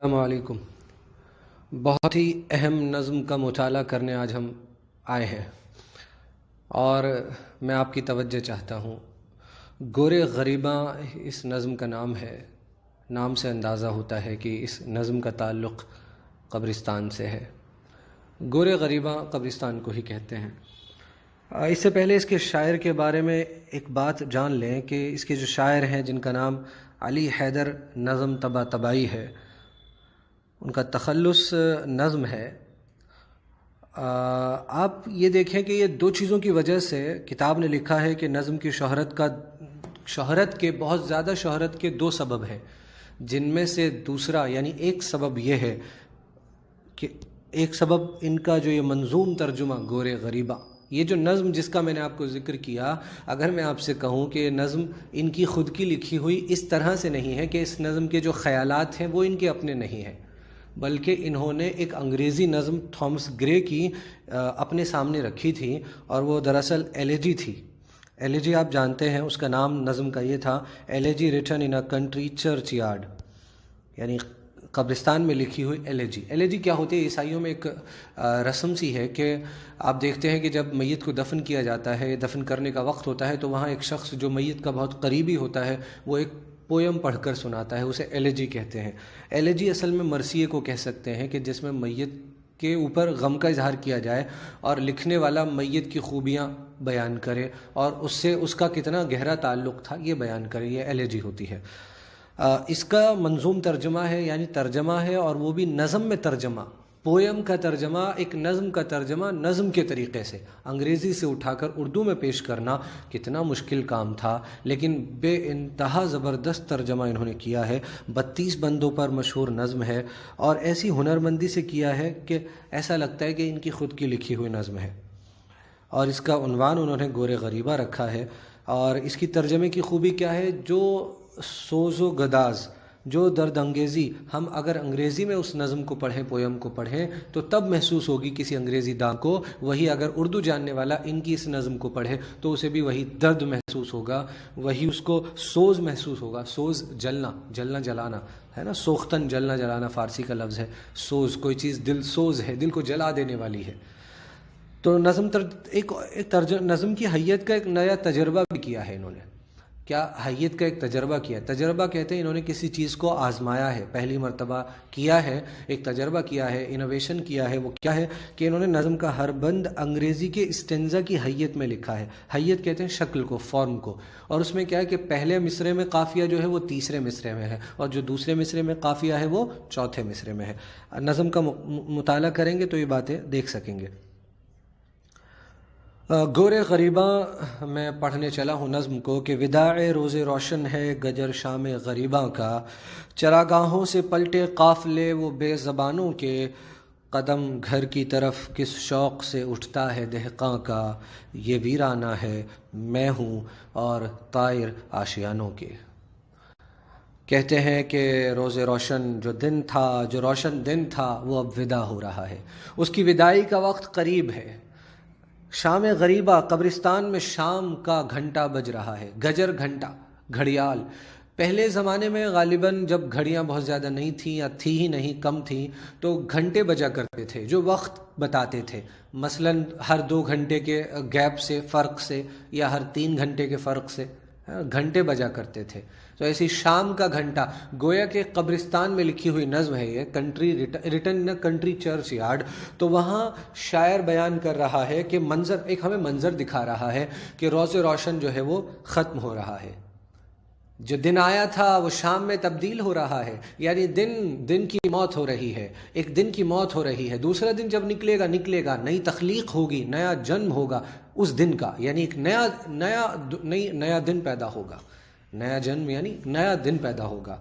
السلام علیکم۔ بہت ہی اہم نظم کا مطالعہ کرنے آج ہم آئے ہیں اور میں آپ کی توجہ چاہتا ہوں۔ گورے غریباں اس نظم کا نام ہے۔ نام سے اندازہ ہوتا ہے کہ اس نظم کا تعلق قبرستان سے ہے۔ گورے غریباں قبرستان کو ہی کہتے ہیں۔ اس سے پہلے اس کے شاعر کے بارے میں ایک بات جان لیں کہ اس کے جو شاعر ہیں جن کا نام علی حیدر نظم طباطبائی ہے، ان کا تخلص نظم ہے۔ آپ یہ دیکھیں کہ یہ دو چیزوں کی وجہ سے کتاب نے لکھا ہے کہ نظم کی شہرت کے بہت زیادہ شہرت کے دو سبب ہیں، جن میں سے دوسرا یعنی ایک سبب یہ ہے کہ ایک سبب ان کا جو یہ منظوم ترجمہ گورے غریبہ، یہ جو نظم جس کا میں نے آپ کو ذکر کیا، اگر میں آپ سے کہوں کہ یہ نظم ان کی خود کی لکھی ہوئی اس طرح سے نہیں ہے کہ اس نظم کے جو خیالات ہیں وہ ان کے اپنے نہیں ہیں، بلکہ انہوں نے ایک انگریزی نظم تھامس گرے کی اپنے سامنے رکھی تھی، اور وہ دراصل ایلیجی تھی۔ ایلیجی آپ جانتے ہیں، اس کا نام نظم کا یہ تھا، elegy written in a country churchyard, یعنی قبرستان میں لکھی ہوئی ایلیجی۔ ایلیجی کیا ہوتی ہے؟ عیسائیوں میں ایک رسم سی ہے کہ آپ دیکھتے ہیں کہ جب میت کو دفن کیا جاتا ہے، دفن کرنے کا وقت ہوتا ہے، تو وہاں ایک شخص جو میت کا بہت قریبی ہوتا ہے وہ ایک پویم پڑھ کر سناتا ہے، اسے ایلیجی کہتے ہیں۔ ایلیجی اصل میں مرثیے کو کہہ سکتے ہیں کہ جس میں میت کے اوپر غم کا اظہار کیا جائے اور لکھنے والا میت کی خوبیاں بیان کرے اور اس سے اس کا کتنا گہرا تعلق تھا یہ بیان کرے، یہ ایلیجی ہوتی ہے۔ اس کا منظوم ترجمہ ہے، یعنی ترجمہ ہے، اور وہ بھی نظم میں ترجمہ، پویم کا ترجمہ، ایک نظم کا ترجمہ نظم کے طریقے سے انگریزی سے اٹھا کر اردو میں پیش کرنا کتنا مشکل کام تھا، لیکن بے انتہا زبردست ترجمہ انہوں نے کیا ہے۔ 32 بندوں پر مشہور نظم ہے، اور ایسی ہنرمندی سے کیا ہے کہ ایسا لگتا ہے کہ ان کی خود کی لکھی ہوئی نظم ہے، اور اس کا عنوان انہوں نے گورے غریبہ رکھا ہے۔ اور اس کی ترجمے کی خوبی کیا ہے؟ جو سوز و گداز، جو درد انگیزی ہم اگر انگریزی میں اس نظم کو پڑھیں، پویم کو پڑھیں، تو تب محسوس ہوگی کسی انگریزی داں کو، وہی اگر اردو جاننے والا ان کی اس نظم کو پڑھے تو اسے بھی وہی درد محسوس ہوگا، وہی اس کو سوز محسوس ہوگا۔ سوز جلنا، جلنا جلانا ہے نا، سوختن جلنا جلانا فارسی کا لفظ ہے۔ سوز کوئی چیز دل سوز ہے، دل کو جلا دینے والی ہے۔ تو نظم کی حیت کا ایک نیا تجربہ بھی کیا ہے انہوں نے۔ کیا حیت کا ایک تجربہ کیا ہے؟ تجربہ کہتے ہیں انہوں نے کسی چیز کو آزمایا ہے، پہلی مرتبہ کیا ہے، ایک تجربہ کیا ہے، انوویشن کیا ہے۔ وہ کیا ہے کہ انہوں نے نظم کا ہر بند انگریزی کے اسٹینزا کی حیت میں لکھا ہے۔ حیت کہتے ہیں شکل کو، فارم کو، اور اس میں کیا ہے کہ پہلے مصرعے میں قافیہ جو ہے وہ تیسرے مصرعے میں ہے، اور جو دوسرے مصرعے میں قافیہ ہے وہ چوتھے مصرعے میں ہے۔ نظم کا مطالعہ کریں گے تو یہ باتیں دیکھ سکیں گے۔ گورے غریباں میں پڑھنے چلا ہوں نظم کو کہ وداع روز روشن ہے گجر شام غریباں کا، چراگاہوں سے پلٹے قافلے وہ بے زبانوں کے، قدم گھر کی طرف کس شوق سے اٹھتا ہے دہقاں کا، یہ ویرانہ ہے میں ہوں اور طائر آشیانوں کے۔ کہتے ہیں کہ روز روشن جو دن تھا، جو روشن دن تھا، وہ اب ودا ہو رہا ہے، اس کی وداعی کا وقت قریب ہے۔ شام غریبہ، قبرستان میں شام کا گھنٹہ بج رہا ہے۔ گجر گھنٹہ، گھڑیال۔ پہلے زمانے میں غالباً جب گھڑیاں بہت زیادہ نہیں تھیں یا تھی ہی نہیں، کم تھیں، تو گھنٹے بجا کرتے تھے جو وقت بتاتے تھے، مثلاً ہر 2 گھنٹے کے گیپ سے، فرق سے، یا ہر 3 گھنٹے کے فرق سے گھنٹے بجا کرتے تھے۔ تو ایسی شام کا گھنٹہ، گویا کہ قبرستان میں لکھی ہوئی نظم ہے یہ، written in country church yard. تو وہاں شاعر بیان کر رہا ہے کہ ایک ہمیں منظر دکھا رہا ہے کہ روز روشن جو ہے وہ ختم ہو رہا ہے، جو دن آیا تھا وہ شام میں تبدیل ہو رہا ہے، یعنی دن کی موت ہو رہی ہے، ایک دن کی موت ہو رہی ہے، دوسرا دن جب نکلے گا، نئی تخلیق ہوگی، نیا جنم ہوگا اس دن کا، یعنی ایک نیا دن پیدا ہوگا، نیا جنم یعنی نیا دن پیدا ہوگا۔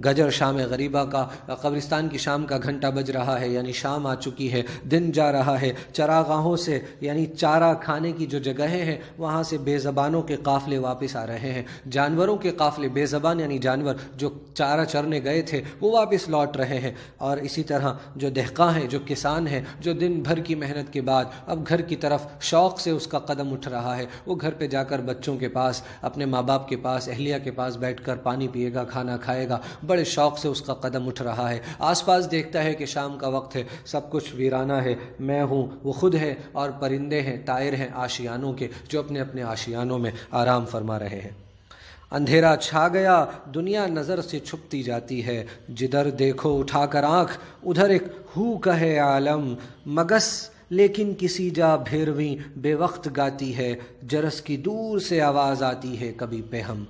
گجر شام غریبہ کا، قبرستان کی شام کا گھنٹہ بج رہا ہے، یعنی شام آ چکی ہے، دن جا رہا ہے۔ چراگاہوں سے، یعنی چارہ کھانے کی جو جگہیں ہیں وہاں سے بے زبانوں کے قافلے واپس آ رہے ہیں، جانوروں کے قافلے، بے زبان یعنی جانور جو چارہ چرنے گئے تھے وہ واپس لوٹ رہے ہیں، اور اسی طرح جو دہقاں ہیں، جو کسان ہیں، جو دن بھر کی محنت کے بعد اب گھر کی طرف شوق سے اس کا قدم اٹھ رہا ہے، وہ گھر پہ جا کر بچوں کے پاس، اپنے ماں باپ کے پاس، اہلیہ کے پاس بیٹھ کر پانی پیے گا، کھانا کھائے گا، بڑے شوق سے اس کا قدم اٹھ رہا ہے، آس پاس دیکھتا ہے کہ شام کا وقت ہے، سب کچھ ویرانہ ہے، میں ہوں، وہ خود ہے، اور پرندے ہیں، طائر ہیں آشیانوں کے جو اپنے اپنے آشیانوں میں آرام فرما رہے ہیں۔ اندھیرا چھا گیا، دنیا نظر سے چھپتی جاتی ہے، جدھر دیکھو اٹھا کر آنکھ ادھر ایک ہو کا ہے عالم، مگس لیکن کسی جا بھیرویں بے وقت گاتی ہے، جرس کی دور سے آواز آتی ہے کبھی پہ ہم۔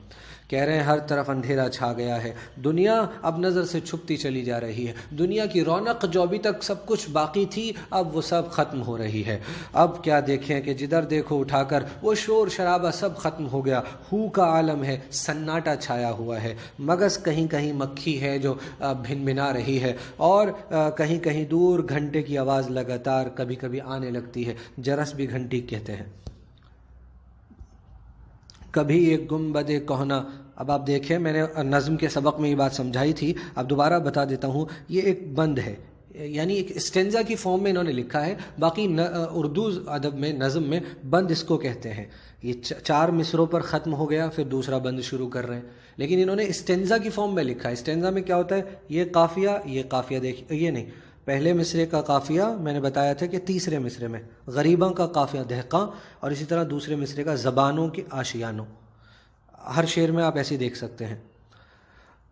کہہ رہے ہیں ہر طرف اندھیرا چھا گیا ہے، دنیا اب نظر سے چھپتی چلی جا رہی ہے، دنیا کی رونق جو ابھی تک سب کچھ باقی تھی اب وہ سب ختم ہو رہی ہے۔ اب کیا دیکھیں کہ جدھر دیکھو اٹھا کر وہ شور شرابہ سب ختم ہو گیا، ہو کا عالم ہے، سناٹا چھایا ہوا ہے، مگس کہیں کہیں مکھی ہے جو بھن بھنا رہی ہے، اور کہیں کہیں دور گھنٹے کی آواز لگاتار کبھی کبھی آنے لگتی ہے، جرس بھی گھنٹی کہتے ہیں۔ کبھی ایک گنبد کہنا، اب آپ دیکھیں میں نے نظم کے سبق میں یہ بات سمجھائی تھی، اب دوبارہ بتا دیتا ہوں، یہ ایک بند ہے، یعنی ایک اسٹینزا کی فارم میں انہوں نے لکھا ہے، باقی اردو ادب میں نظم میں بند اس کو کہتے ہیں۔ یہ 4 مصروں پر ختم ہو گیا، پھر دوسرا بند شروع کر رہے ہیں، لیکن انہوں نے اسٹینزا کی فارم میں لکھا ہے۔ اسٹینزا میں کیا ہوتا ہے، یہ قافیہ دیکھیے، یہ نہیں، پہلے مصرے کا قافیہ میں نے بتایا تھا کہ تیسرے مصرے میں، غریباں کا قافیہ دہقاں، اور اسی طرح دوسرے مصرے کا زبانوں کے آشیانوں، ہر شعر میں آپ ایسے دیکھ سکتے ہیں۔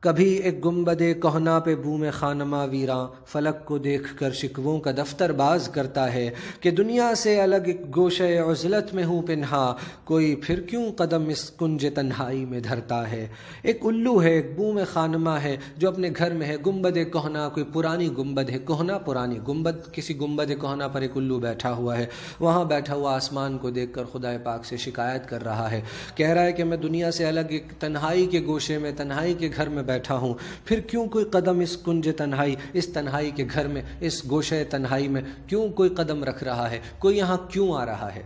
کبھی ایک گنبد کہنا پہ بوم خانمہ ویراں، فلک کو دیکھ کر شکووں کا دفتر باز کرتا ہے کہ دنیا سے الگ ایک گوشہ عزلت میں ہوں پنہا، کوئی پھر کیوں قدم اس کنج تنہائی میں دھرتا ہے۔ ایک الو ہے، ایک بوم خانمہ ہے جو اپنے گھر میں ہے، گنبد کہنا کوئی پرانی گنبد ہے، کہنا پرانی گنبد، کسی گنبد کہنا پر ایک الو بیٹھا ہوا ہے، وہاں بیٹھا ہوا آسمان کو دیکھ کر خدا پاک سے شکایت کر رہا ہے، کہہ رہا ہے کہ میں دنیا سے الگ ایک تنہائی کے گوشے میں، تنہائی کے گھر میں بیٹھا ہوں، پھر کیوں کوئی قدم اس کنج تنہائی، اس تنہائی کے گھر میں، اس گوشہ تنہائی میں کیوں کوئی قدم رکھ رہا ہے، کوئی یہاں کیوں آ رہا ہے۔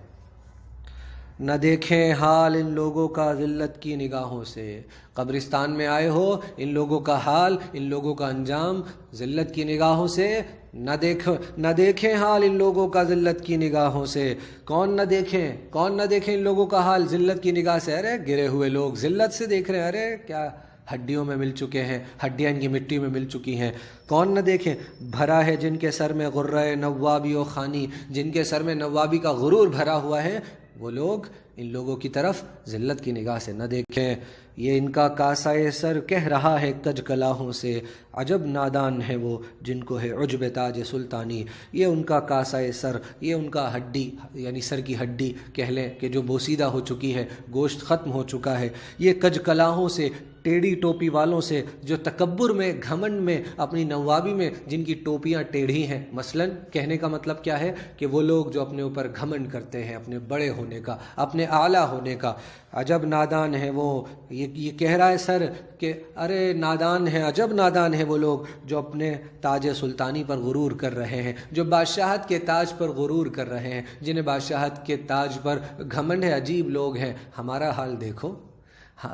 نہ دیکھیں حال ان لوگوں کا ذلت کی نگاہوں سے، قبرستان میں آئے ہو، ان لوگوں کا حال، ان لوگوں کا انجام ذلت کی نگاہوں سے نہ دیکھیں حال ان لوگوں کا ذلت کی نگاہوں سے۔ کون نہ دیکھیں ان لوگوں کا حال ذلت کی نگاہ سے، ارے گرے ہوئے لوگ ذلت سے دیکھ رہے ہیں، ارے کیا ہڈیوں میں مل چکے ہیں، ہڈیاں ان کی مٹی میں مل چکی ہیں، کون نہ دیکھیں۔ بھرا ہے جن کے سر میں غرہ نوابی و خانی، جن کے سر میں نوابی کا غرور بھرا ہوا ہے، وہ لوگ ان لوگوں کی طرف ذلت کی نگاہ سے نہ دیکھیں۔ یہ ان کا کاسائے سر کہہ رہا ہے کج کلاہوں سے، عجب نادان ہے وہ جن کو ہے عجب تاج سلطانی۔ یہ ان کا کاسائے سر، یہ ان کا ہڈی یعنی سر کی ہڈی کہہ لیں کہ جو بوسیدہ ہو چکی ہے، گوشت ختم ہو چکا ہے، یہ کج کلاہوں سے، ٹیڑھی ٹوپی والوں سے، جو تکبر میں، گھمنڈ میں، اپنی نوابی میں جن کی ٹوپیاں ٹیڑھی ہیں، مثلا کہنے کا مطلب کیا ہے کہ وہ لوگ جو اپنے اوپر گھمنڈ کرتے ہیں، اپنے بڑے ہونے کا، اپنے اعلیٰ ہونے کا، عجب نادان ہے وہ، یہ کہہ رہا ہے سر کہ ارے نادان ہے، عجب نادان ہے وہ لوگ جو اپنے تاج سلطانی پر غرور کر رہے ہیں، جو بادشاہت کے تاج پر غرور کر رہے ہیں، جنہیں بادشاہت کے تاج پر گھمنڈ ہے، عجیب لوگ ہیں، ہمارا حال دیکھو۔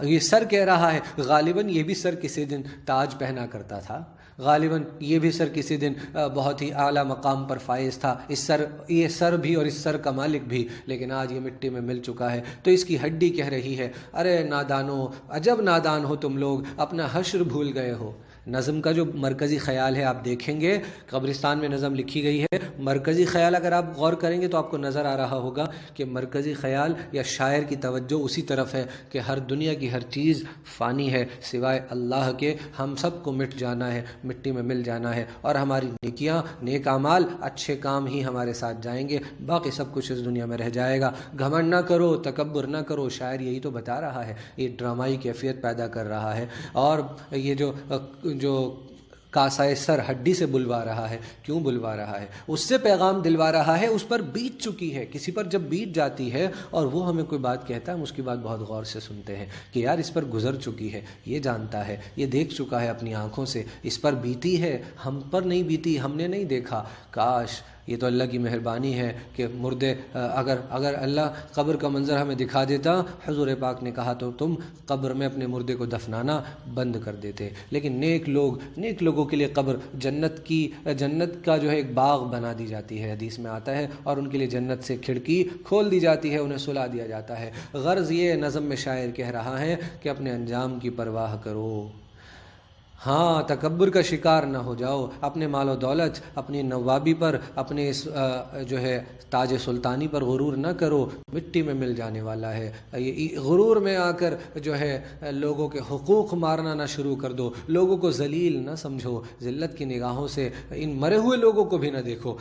یہ سر کہہ رہا ہے، غالباً یہ بھی سر کسی دن تاج پہنا کرتا تھا، غالباً یہ بھی سر کسی دن بہت ہی اعلیٰ مقام پر فائز تھا، یہ سر بھی اور اس سر کا مالک بھی، لیکن آج یہ مٹی میں مل چکا ہے، تو اس کی ہڈی کہہ رہی ہے ارے نادانو، عجب نادان ہو تم لوگ، اپنا حشر بھول گئے ہو۔ نظم کا جو مرکزی خیال ہے آپ دیکھیں گے، قبرستان میں نظم لکھی گئی ہے، مرکزی خیال اگر آپ غور کریں گے تو آپ کو نظر آ رہا ہوگا کہ مرکزی خیال یا شاعر کی توجہ اسی طرف ہے کہ ہر دنیا کی ہر چیز فانی ہے سوائے اللہ کے، ہم سب کو مٹ جانا ہے، مٹی میں مل جانا ہے، اور ہماری نیکیاں، نیک اعمال، اچھے کام ہی ہمارے ساتھ جائیں گے، باقی سب کچھ اس دنیا میں رہ جائے گا۔ گھمنڈ نہ کرو، تکبر نہ کرو، شاعر یہی تو بتا رہا ہے، یہ ڈرامائی کیفیت پیدا کر رہا ہے، اور یہ جو کاسائے سر ہڈی سے بلوا رہا ہے، کیوں بلوا رہا ہے؟ اس سے پیغام دلوا رہا ہے، اس پر بیت چکی ہے، کسی پر جب بیت جاتی ہے اور وہ ہمیں کوئی بات کہتا ہے، ہم اس کی بات بہت غور سے سنتے ہیں کہ یار اس پر گزر چکی ہے، یہ جانتا ہے، یہ دیکھ چکا ہے اپنی آنکھوں سے، اس پر بیتی ہے، ہم پر نہیں بیتی، ہم نے نہیں دیکھا، کاش یہ تو اللہ کی مہربانی ہے کہ مردے اگر اللہ قبر کا منظر ہمیں دکھا دیتا، حضور پاک نے کہا تو تم قبر میں اپنے مردے کو دفنانا بند کر دیتے، لیکن نیک لوگوں کے لیے قبر جنت کا جو ہے ایک باغ بنا دی جاتی ہے، حدیث میں آتا ہے، اور ان کے لیے جنت سے کھڑکی کھول دی جاتی ہے، انہیں سلا دیا جاتا ہے۔ غرض یہ نظم میں شاعر کہہ رہا ہے کہ اپنے انجام کی پرواہ کرو، ہاں، تکبر کا شکار نہ ہو جاؤ، اپنے مال و دولت، اپنی نوابی پر، اپنے اس جو ہے تاج سلطانی پر غرور نہ کرو، مٹی میں مل جانے والا ہے۔ غرور میں آ کر جو ہے لوگوں کے حقوق مارنا نہ شروع کر دو، لوگوں کو ذلیل نہ سمجھو، ذلت کی نگاہوں سے ان مرے ہوئے لوگوں کو بھی نہ دیکھو۔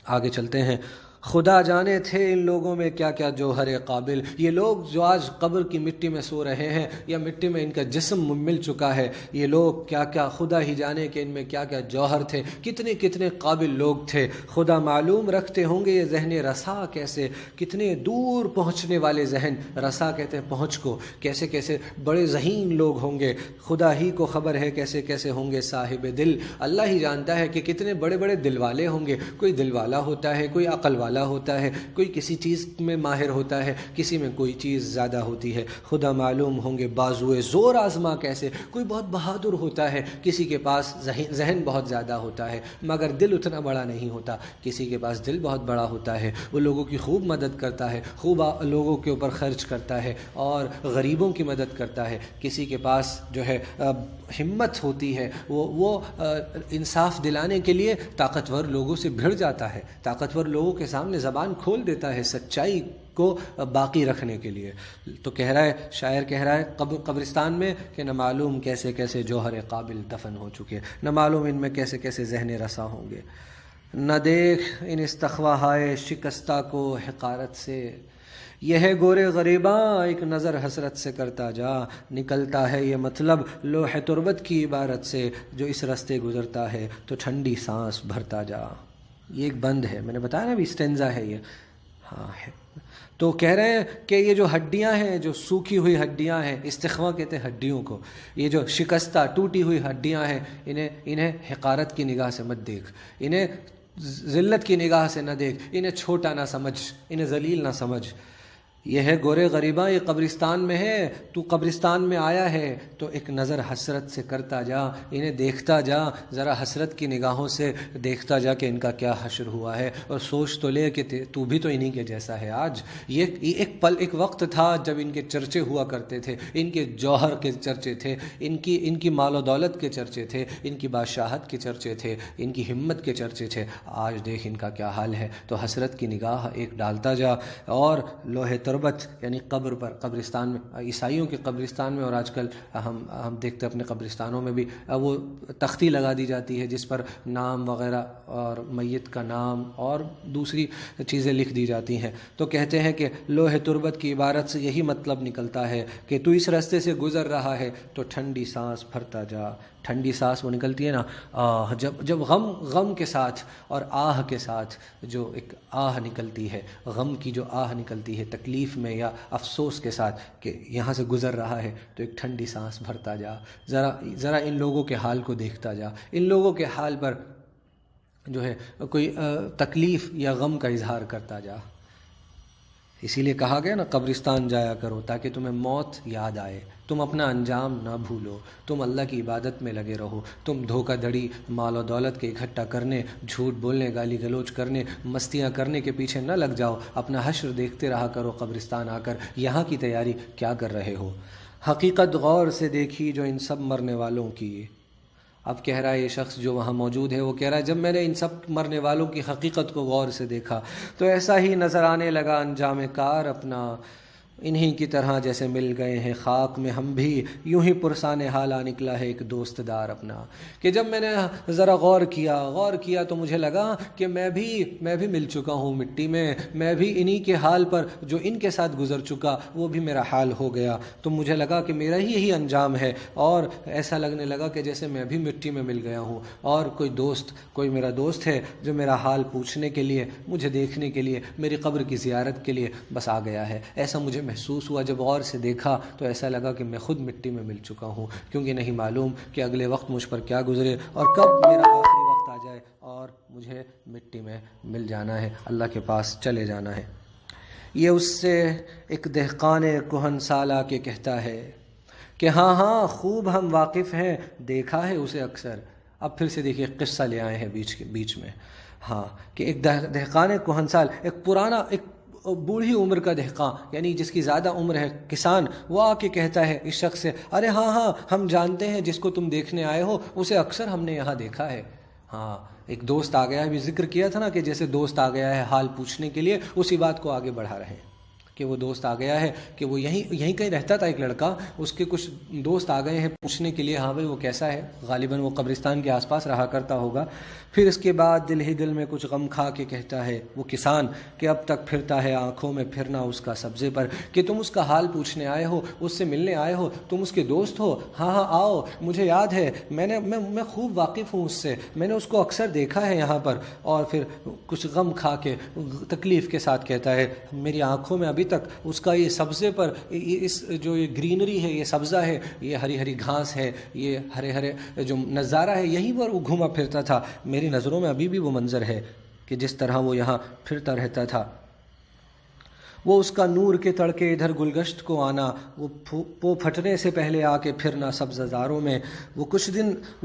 آگے چلتے ہیں۔ خدا جانے تھے ان لوگوں میں کیا کیا جوہر قابل، یہ لوگ جو آج قبر کی مٹی میں سو رہے ہیں یا مٹی میں ان کا جسم مل چکا ہے، یہ لوگ کیا کیا، خدا ہی جانے کہ ان میں کیا کیا جوہر تھے، کتنے کتنے قابل لوگ تھے۔ خدا معلوم رکھتے ہوں گے یہ ذہن رسا کیسے، کتنے دور پہنچنے والے ذہن، رسا کہتے ہیں پہنچ کو، کیسے کیسے بڑے ذہین لوگ ہوں گے۔ خدا ہی کو خبر ہے کیسے کیسے ہوں گے صاحب دل، اللہ ہی جانتا ہے کہ کتنے بڑے بڑے دل والے ہوں گے۔ کوئی دل والا ہوتا ہے، کوئی عقل والا ہوتا ہے، کوئی کسی چیز میں ماہر ہوتا ہے، کسی میں کوئی چیز زیادہ ہوتی ہے۔ خدا معلوم ہوں گے بازوئے زور آزما کیسے، کوئی بہت بہادر ہوتا ہے، کسی کے پاس ذہن بہت زیادہ ہوتا ہے مگر دل اتنا بڑا نہیں ہوتا، کسی کے پاس دل بہت بڑا ہوتا ہے، وہ لوگوں کی خوب مدد کرتا ہے، خوب لوگوں کے اوپر خرچ کرتا ہے اور غریبوں کی مدد کرتا ہے۔ کسی کے پاس جو ہے ہمت ہوتی ہے، وہ انصاف دلانے کے لیے طاقتور لوگوں سے بھیڑ جاتا ہے، طاقتور لوگوں کے سامنے زبان کھول دیتا ہے سچائی کو باقی رکھنے کے لیے۔ تو کہہ رہا ہے شاعر، کہہ رہا ہے قبرستان میں کہ نہ معلوم کیسے کیسے جوہر قابل دفن ہو چکے، نہ معلوم ان میں کیسے کیسے ذہن رسا ہوں گے۔ نہ دیکھ ان استخوا ہائے شکستہ کو حقارت سے، یہ ہے گورے غریباں ایک نظر حسرت سے کرتا جا، نکلتا ہے یہ مطلب لوح تربت کی عبارت سے، جو اس رستے گزرتا ہے تو ٹھنڈی سانس بھرتا جا۔ یہ ایک بند ہے، میں نے بتایا نا ابھی اسٹینزا ہے یہ، ہاں ہے۔ تو کہہ رہے ہیں کہ یہ جو ہڈیاں ہیں، جو سوکھی ہوئی ہڈیاں ہیں، استخوا کہتے ہیں ہڈیوں کو، یہ جو شکستہ ٹوٹی ہوئی ہڈیاں ہیں، انہیں حقارت کی نگاہ سے مت دیکھ، انہیں ذلت کی نگاہ سے نہ دیکھ، انہیں چھوٹا نہ سمجھ، انہیں ذلیل نہ سمجھ۔ یہ ہے گورے غریباں، یہ قبرستان میں ہے، تو قبرستان میں آیا ہے تو ایک نظر حسرت سے کرتا جا، انہیں دیکھتا جا، ذرا حسرت کی نگاہوں سے دیکھتا جا کہ ان کا کیا حشر ہوا ہے، اور سوچ تو لے کہ تو بھی تو انہی کے جیسا ہے آج۔ یہ ایک وقت تھا جب ان کے چرچے ہوا کرتے تھے، ان کے جوہر کے چرچے تھے، ان کی مال و دولت کے چرچے تھے، ان کی بادشاہت کے چرچے تھے، ان کی ہمت کے چرچے تھے، آج دیکھ ان کا کیا حال ہے۔ تو حسرت کی نگاہ ایک ڈالتا جا، اور لوح تربت یعنی قبر پر، قبرستان میں، عیسائیوں کے قبرستان میں، اور آج کل ہم دیکھتے ہیں اپنے قبرستانوں میں بھی وہ تختی لگا دی جاتی ہے جس پر نام وغیرہ اور میت کا نام اور دوسری چیزیں لکھ دی جاتی ہیں۔ تو کہتے ہیں کہ لوح تربت کی عبارت سے یہی مطلب نکلتا ہے کہ تو اس راستے سے گزر رہا ہے تو ٹھنڈی سانس بھرتا جا۔ ٹھنڈی سانس وہ نکلتی ہے نا جب غم کے ساتھ اور آہ کے ساتھ جو ایک آہ نکلتی ہے، غم کی جو آہ نکلتی ہے تکلیف میں یا افسوس کے ساتھ کہ یہاں سے گزر رہا ہے، تو ایک ٹھنڈی سانس بھرتا جا، ذرا ان لوگوں کے حال کو دیکھتا جا، ان لوگوں کے حال پر جو ہے کوئی تکلیف یا غم کا اظہار کرتا جا۔ اسی لیے کہا گیا نا قبرستان جایا کرو تاکہ تمہیں موت یاد آئے، تم اپنا انجام نہ بھولو، تم اللہ کی عبادت میں لگے رہو، تم دھوکہ دھڑی، مال و دولت کے اکٹھا کرنے، جھوٹ بولنے، گالی گلوچ کرنے، مستیاں کرنے کے پیچھے نہ لگ جاؤ، اپنا حشر دیکھتے رہا کرو قبرستان آ کر، یہاں کی تیاری کیا کر رہے ہو۔ حقیقت غور سے دیکھی جو ان سب مرنے والوں کی۔ اب کہہ رہا ہے یہ شخص جو وہاں موجود ہے، وہ کہہ رہا ہے جب میں نے ان سب مرنے والوں کی حقیقت کو غور سے دیکھا تو ایسا ہی نظر آنے لگا انجام کار اپنا، انہی کی طرح جیسے مل گئے ہیں خاک میں ہم بھی، یوں ہی پرسان حالہ نکلا ہے ایک دوست دار اپنا۔ کہ جب میں نے ذرا غور کیا تو مجھے لگا کہ میں بھی مل چکا ہوں مٹی میں بھی انہی کے حال پر جو ان کے ساتھ گزر چکا وہ بھی میرا حال ہو گیا، تو مجھے لگا کہ میرا ہی یہی انجام ہے، اور ایسا لگنے لگا کہ جیسے میں بھی مٹی میں مل گیا ہوں، اور کوئی میرا دوست ہے جو میرا حال پوچھنے کے لیے، مجھے دیکھنے کے لیے، میری قبر کی زیارت کے لیے بس آ گیا ہے۔ ایسا مجھے محسوس ہوا، جب غور سے دیکھا تو ایسا لگا کہ میں خود مٹی میں مل چکا ہوں، کیونکہ نہیں معلوم کہ اگلے وقت مجھ پر کیا گزرے اور کب میرا آخری وقت آ جائے اور مجھے مٹی میں مل جانا ہے، اللہ کے پاس چلے جانا ہے۔ یہ اس سے ایک دہقان کہن سالہ کے کہتا ہے کہ ہاں خوب ہم واقف ہیں، دیکھا ہے اسے اکثر۔ اب پھر سے دیکھیے قصہ لے آئے ہیں بیچ میں، ہاں کہ ایک دہقان کہن سال، ایک بوڑھی عمر کا دہقاں یعنی جس کی زیادہ عمر ہے کسان، وہ آ کے کہتا ہے اس شخص سے، ارے ہاں ہاں ہم جانتے ہیں جس کو تم دیکھنے آئے ہو، اسے اکثر ہم نے یہاں دیکھا ہے۔ ہاں ایک دوست آ گیا ہے، بھی ذکر کیا تھا نا کہ جیسے دوست آ گیا ہے حال پوچھنے کے لیے، اسی بات کو آگے بڑھا رہے ہیں کہ وہ دوست آ گیا ہے کہ وہ یہیں کہیں رہتا تھا ایک لڑکا، اس کے کچھ دوست آ گئے ہیں پوچھنے کے لیے ہاں بھائی وہ کیسا ہے، غالباً وہ قبرستان کے آس پاس رہا کرتا ہوگا۔ پھر اس کے بعد دل ہی دل میں کچھ غم کھا کے کہتا ہے وہ کسان کہ اب تک پھرتا ہے آنکھوں میں پھرنا اس کا سبزے پر، کہ تم اس کا حال پوچھنے آئے ہو، اس سے ملنے آئے ہو، تم اس کے دوست ہو؟ ہاں ہاں آؤ، مجھے یاد ہے، میں خوب واقف ہوں اس سے، میں نے اس کو اکثر دیکھا ہے یہاں پر۔ اور پھر کچھ غم کھا کے تکلیف کے ساتھ کہتا ہے میری آنکھوں میں ابھی تک اس کا یہ سبزے پر اس جو یہ گرینری ہے، یہ سبزہ ہے، یہ ہری ہری گھاس ہے، یہ ہرے ہرے جو نظارہ ہے، یہیں پر وہ گھوما پھرتا تھا، میری نظروں میں ابھی بھی وہ منظر ہے کہ جس طرح وہ یہاں پھرتا رہتا تھا۔ وہ اس کا نور کے تڑکے ادھر گلگشت کو آنا، وہ پو پھٹنے سے پہلے آ کے پھرنا سبز زاروں میں، وہ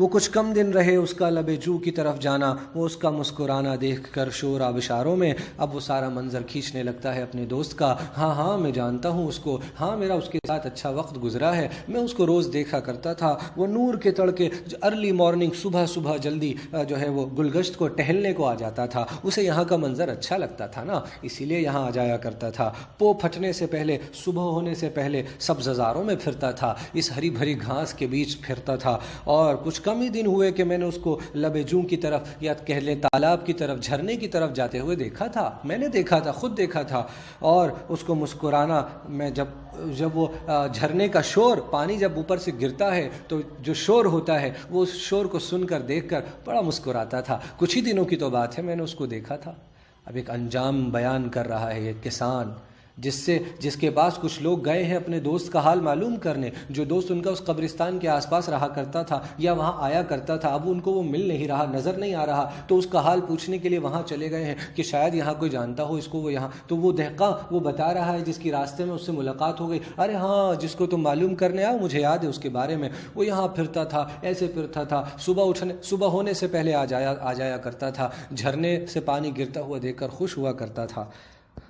کچھ کم دن رہے اس کا لب جو کی طرف جانا، وہ اس کا مسکرانا دیکھ کر شور آبشاروں میں۔ اب وہ سارا منظر کھینچنے لگتا ہے اپنے دوست کا، ہاں ہاں میں جانتا ہوں اس کو، ہاں میرا اس کے ساتھ اچھا وقت گزرا ہے، میں اس کو روز دیکھا کرتا تھا، وہ نور کے تڑکے ارلی مارننگ صبح جلدی جو ہے وہ گلگشت کو ٹہلنے کو آ جاتا تھا، اسے یہاں کا منظر اچھا لگتا تھا نا، اسی لیے یہاں آ جایا کرتا تھا۔ پو پھٹنے سے پہلے، صبح ہونے سے پہلے سبززاروں میں پھرتا تھا، اس ہری بھری گھاس کے بیچ پھرتا تھا، اور کچھ کم ہی دن ہوئے کہ میں نے اس کو لب جوں کی طرف یا کہہ لیں تالاب کی طرف، جھرنے کی طرف جاتے ہوئے دیکھا تھا، میں نے دیکھا تھا، خود دیکھا تھا۔ اور اس کو مسکرانا، میں جب وہ جھرنے کا شور، پانی جب اوپر سے گرتا ہے تو جو شور ہوتا ہے، وہ اس شور کو سن کر دیکھ کر بڑا مسکراتا تھا۔ کچھ ہی دنوں کی تو بات ہے، میں نے اس کو دیکھا تھا۔ اب ایک انجام بیان کر رہا ہے یہ کسان، جس کے پاس کچھ لوگ گئے ہیں اپنے دوست کا حال معلوم کرنے، جو دوست ان کا اس قبرستان کے آس پاس رہا کرتا تھا یا وہاں آیا کرتا تھا، اب ان کو وہ مل نہیں رہا، نظر نہیں آ رہا، تو اس کا حال پوچھنے کے لیے وہاں چلے گئے ہیں کہ شاید یہاں کوئی جانتا ہو اس کو، وہ یہاں، تو وہ دہقاں وہ بتا رہا ہے جس کی راستے میں اس سے ملاقات ہو گئی، ارے ہاں جس کو تم معلوم کرنے آؤ، مجھے یاد ہے اس کے بارے میں، وہ یہاں پھرتا تھا، ایسے پھرتا تھا، صبح ہونے سے پہلے آ جایا کرتا تھا، جھرنے سے پانی گرتا ہوا دیکھ کر خوش ہوا کرتا تھا۔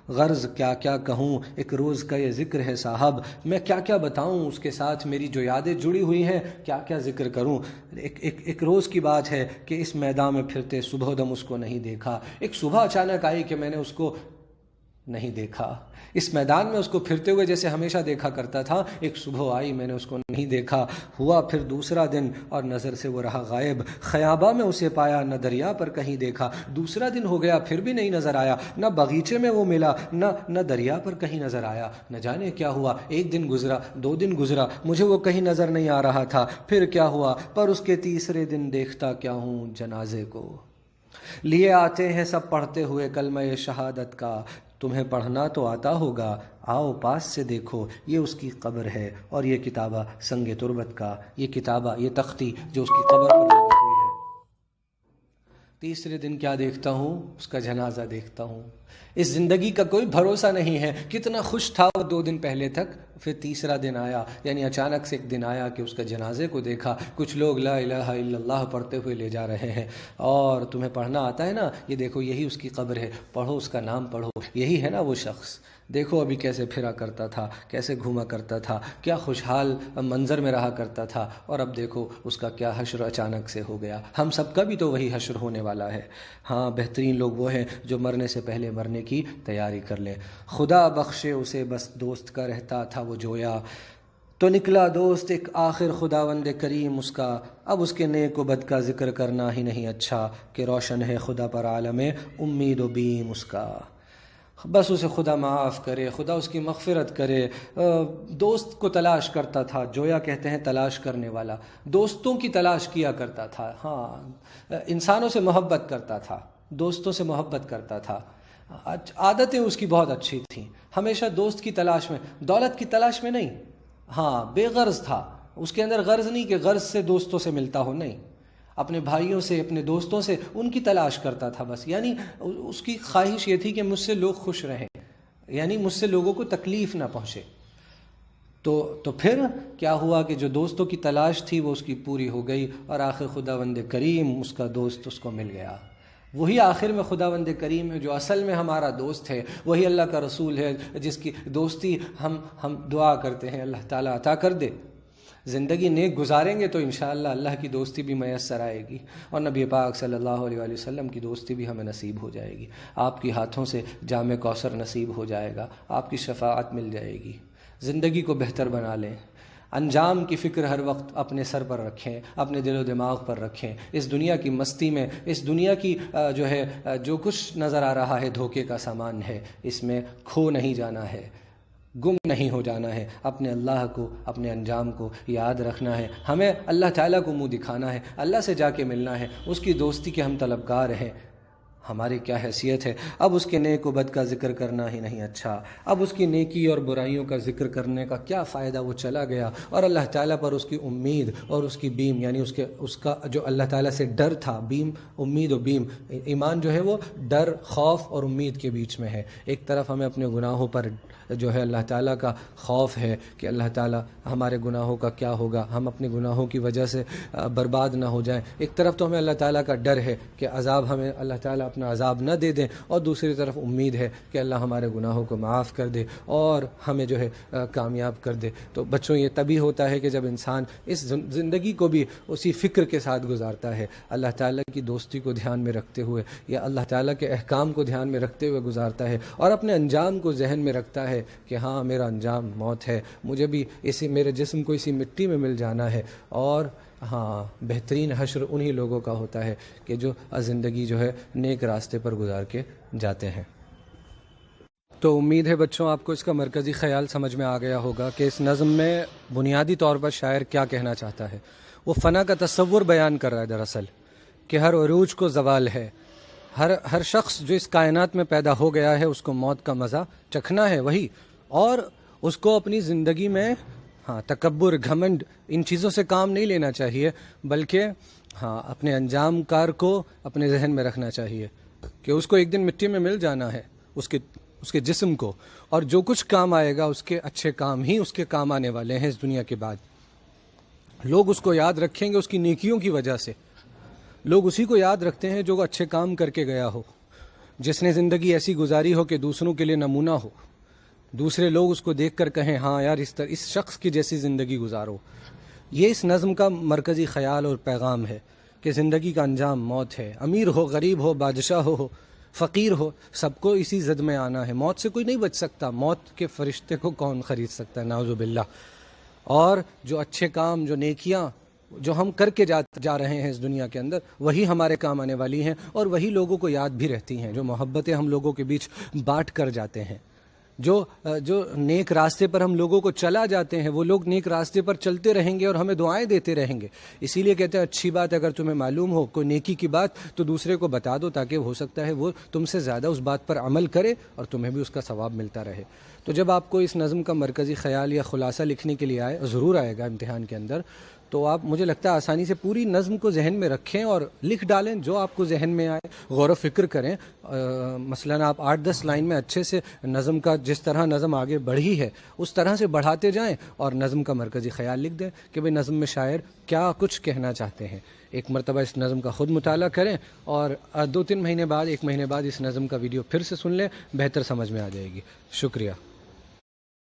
غرض کیا کیا کہوں، ایک روز کا یہ ذکر ہے صاحب، میں کیا کیا بتاؤں، اس کے ساتھ میری جو یادیں جڑی ہوئی ہیں، کیا کیا ذکر کروں۔ ایک روز کی بات ہے کہ اس میدان میں پھرتے صبح دم اس کو نہیں دیکھا، ایک صبح اچانک آئی کہ میں نے اس کو نہیں دیکھا، اس میدان میں اس کو پھرتے ہوئے جیسے ہمیشہ دیکھا کرتا تھا، ایک صبح آئی میں نے اس کو نہیں دیکھا۔ ہوا پھر دوسرا دن اور نظر سے وہ رہا غائب، خیابہ میں اسے پایا نہ دریا پر کہیں دیکھا، دوسرا دن ہو گیا پھر بھی نہیں نظر آیا، نہ باغیچے میں وہ ملا، نہ دریا پر کہیں نظر آیا، نہ جانے کیا ہوا۔ ایک دن گزرا، 2 دن گزرا، مجھے وہ کہیں نظر نہیں آ رہا تھا، پھر کیا ہوا، پر اس کے تیسرے دن دیکھتا کیا ہوں جنازے کو، لیے آتے ہیں سب پڑھتے ہوئے کلمہ شہادت کا، تمہیں پڑھنا تو آتا ہوگا، آؤ پاس سے دیکھو، یہ اس کی قبر ہے، اور یہ کتابہ سنگ تربت کا، یہ کتابہ، یہ تختی جو اس کی قبر پر لگی ہوئی ہے۔ تیسرے دن کیا دیکھتا ہوں، اس کا جنازہ دیکھتا ہوں۔ اس زندگی کا کوئی بھروسہ نہیں ہے، کتنا خوش تھا وہ 2 دن پہلے تک، پھر تیسرا دن آیا، یعنی اچانک سے ایک دن آیا کہ اس کا جنازے کو دیکھا، کچھ لوگ لا الہ الا اللہ پڑھتے ہوئے لے جا رہے ہیں، اور تمہیں پڑھنا آتا ہے نا، یہ دیکھو یہی اس کی قبر ہے، پڑھو اس کا نام پڑھو، یہی ہے نا وہ شخص، دیکھو ابھی کیسے پھرا کرتا تھا، کیسے گھوما کرتا تھا، کیا خوشحال منظر میں رہا کرتا تھا، اور اب دیکھو اس کا کیا حشر اچانک سے ہو گیا۔ ہم سب کا بھی تو وہی حشر ہونے والا ہے۔ ہاں بہترین لوگ وہ ہیں جو مرنے سے پہلے مرنے کی تیاری کر لیں۔ خدا بخشے اسے بس دوست کا رہتا تھا وہ جویا، تو نکلا دوست ایک آخر خداوند کریم اس کا، اب اس کے نیک و بد کا ذکر کرنا ہی نہیں اچھا، کہ روشن ہے خدا پر عالم امید و بیم اس کا۔ بس اسے خدا معاف کرے، خدا اس کی مغفرت کرے۔ دوست کو تلاش کرتا تھا، جویا کہتے ہیں تلاش کرنے والا، دوستوں کی تلاش کیا کرتا تھا، ہاں انسانوں سے محبت کرتا تھا، دوستوں سے محبت کرتا تھا، عادتیں اس کی بہت اچھی تھیں، ہمیشہ دوست کی تلاش میں، دولت کی تلاش میں نہیں، ہاں بے غرض تھا، اس کے اندر غرض نہیں کہ غرض سے دوستوں سے ملتا ہو، نہیں، اپنے بھائیوں سے، اپنے دوستوں سے ان کی تلاش کرتا تھا بس، یعنی اس کی خواہش یہ تھی کہ مجھ سے لوگ خوش رہیں، یعنی مجھ سے لوگوں کو تکلیف نہ پہنچے۔ تو پھر کیا ہوا کہ جو دوستوں کی تلاش تھی وہ اس کی پوری ہو گئی، اور آخر خداوند کریم اس کا دوست اس کو مل گیا۔ وہی آخر میں خداوند کریم ہے جو اصل میں ہمارا دوست ہے، وہی اللہ کا رسول ہے جس کی دوستی ہم دعا کرتے ہیں اللہ تعالیٰ عطا کر دے۔ زندگی نیک گزاریں گے تو انشاءاللہ اللہ کی دوستی بھی میسر آئے گی، اور نبی پاک صلی اللہ علیہ وآلہ وسلم کی دوستی بھی ہمیں نصیب ہو جائے گی۔ آپ کی ہاتھوں سے جام کوثر نصیب ہو جائے گا، آپ کی شفاعت مل جائے گی۔ زندگی کو بہتر بنا لیں، انجام کی فکر ہر وقت اپنے سر پر رکھیں، اپنے دل و دماغ پر رکھیں۔ اس دنیا کی مستی میں، اس دنیا کی جو کچھ نظر آ رہا ہے دھوکے کا سامان ہے، اس میں کھو نہیں جانا ہے، گم نہیں ہو جانا ہے۔ اپنے اللہ کو، اپنے انجام کو یاد رکھنا ہے۔ ہمیں اللہ تعالیٰ کو منہ دکھانا ہے، اللہ سے جا کے ملنا ہے، اس کی دوستی کے ہم طلبگار ہیں۔ ہماری کیا حیثیت ہے؟ اب اس کے نیک و بد کا ذکر کرنا ہی نہیں اچھا، اب اس کی نیکی اور برائیوں کا ذکر کرنے کا کیا فائدہ، وہ چلا گیا۔ اور اللہ تعالیٰ پر اس کی امید اور اس کی بیم، یعنی اس کا جو اللہ تعالیٰ سے ڈر تھا، بیم، امید و بیم۔ ایمان جو ہے وہ ڈر، خوف اور امید کے بیچ میں ہے۔ ایک طرف ہمیں اپنے گناہوں پر جو ہے اللہ تعالیٰ کا خوف ہے کہ اللہ تعالیٰ ہمارے گناہوں کا کیا ہوگا، ہم اپنے گناہوں کی وجہ سے برباد نہ ہو جائیں۔ ایک طرف تو ہمیں اللہ تعالیٰ کا ڈر ہے کہ عذاب ہمیں اللہ تعالیٰ اپنا عذاب نہ دے دیں، اور دوسری طرف امید ہے کہ اللہ ہمارے گناہوں کو معاف کر دے اور ہمیں جو ہے کامیاب کر دے۔ تو بچوں، یہ تبھی ہوتا ہے کہ جب انسان اس زندگی کو بھی اسی فکر کے ساتھ گزارتا ہے، اللہ تعالیٰ کی دوستی کو دھیان میں رکھتے ہوئے یا اللہ تعالیٰ کے احکام کو دھیان میں رکھتے ہوئے گزارتا ہے، اور اپنے انجام کو ذہن میں رکھتا ہے کہ ہاں میرا انجام موت ہے، مجھے بھی میرے جسم کو اسی مٹی میں مل جانا ہے۔ اور ہاں، بہترین حشر انہی لوگوں کا ہوتا ہے کہ جو زندگی جو ہے نیک راستے پر گزار کے جاتے ہیں۔ تو امید ہے بچوں آپ کو اس کا مرکزی خیال سمجھ میں آ گیا ہوگا کہ اس نظم میں بنیادی طور پر شاعر کیا کہنا چاہتا ہے۔ وہ فنا کا تصور بیان کر رہا ہے دراصل، کہ ہر عروج کو زوال ہے، ہر شخص جو اس کائنات میں پیدا ہو گیا ہے اس کو موت کا مزہ چکھنا ہے، وہی، اور اس کو اپنی زندگی میں تکبر، گھمنڈ، ان چیزوں سے کام نہیں لینا چاہیے، بلکہ اپنے انجام کار کو اپنے ذہن میں رکھنا چاہیے کہ اس کو ایک دن مٹی میں مل جانا ہے، اس کے جسم کو، اور جو کچھ کام آئے گا اس کے اچھے کام ہی اس کے کام آنے والے ہیں اس دنیا کے بعد۔ لوگ اس کو یاد رکھیں گے اس کی نیکیوں کی وجہ سے۔ لوگ اسی کو یاد رکھتے ہیں جو اچھے کام کر کے گیا ہو، جس نے زندگی ایسی گزاری ہو کہ دوسروں کے لیے نمونہ ہو، دوسرے لوگ اس کو دیکھ کر کہیں ہاں یار اس شخص کی جیسی زندگی گزارو۔ یہ اس نظم کا مرکزی خیال اور پیغام ہے کہ زندگی کا انجام موت ہے۔ امیر ہو، غریب ہو، بادشاہ ہو، فقیر ہو، سب کو اسی زد میں آنا ہے۔ موت سے کوئی نہیں بچ سکتا، موت کے فرشتے کو کون خرید سکتا ہے، نعوذ باللہ۔ اور جو اچھے کام، جو نیکیاں جو ہم کر کے جا رہے ہیں اس دنیا کے اندر، وہی ہمارے کام آنے والی ہیں، اور وہی لوگوں کو یاد بھی رہتی ہیں۔ جو محبتیں ہم لوگوں کے بیچ بانٹ کر جاتے ہیں، جو نیک راستے پر ہم لوگوں کو چلا جاتے ہیں، وہ لوگ نیک راستے پر چلتے رہیں گے اور ہمیں دعائیں دیتے رہیں گے۔ اسی لیے کہتے ہیں اچھی بات اگر تمہیں معلوم ہو، کوئی نیکی کی بات، تو دوسرے کو بتا دو، تاکہ ہو سکتا ہے وہ تم سے زیادہ اس بات پر عمل کرے اور تمہیں بھی اس کا ثواب ملتا رہے۔ تو جب آپ کو اس نظم کا مرکزی خیال یا خلاصہ لکھنے کے لیے ضرور آئے گا امتحان کے اندر، تو آپ مجھے لگتا ہے آسانی سے پوری نظم کو ذہن میں رکھیں اور لکھ ڈالیں جو آپ کو ذہن میں آئے، غور و فکر کریں۔ مثلاً آپ 8-10 لائن میں اچھے سے نظم کا، جس طرح نظم آگے بڑھی ہے اس طرح سے بڑھاتے جائیں، اور نظم کا مرکزی خیال لکھ دیں کہ بھئی نظم میں شاعر کیا کچھ کہنا چاہتے ہیں۔ ایک مرتبہ اس نظم کا خود مطالعہ کریں، اور 2-3 مہینے بعد، 1 مہینے بعد اس نظم کا ویڈیو پھر سے سن لیں، بہتر سمجھ میں آ جائے گی۔ شکریہ۔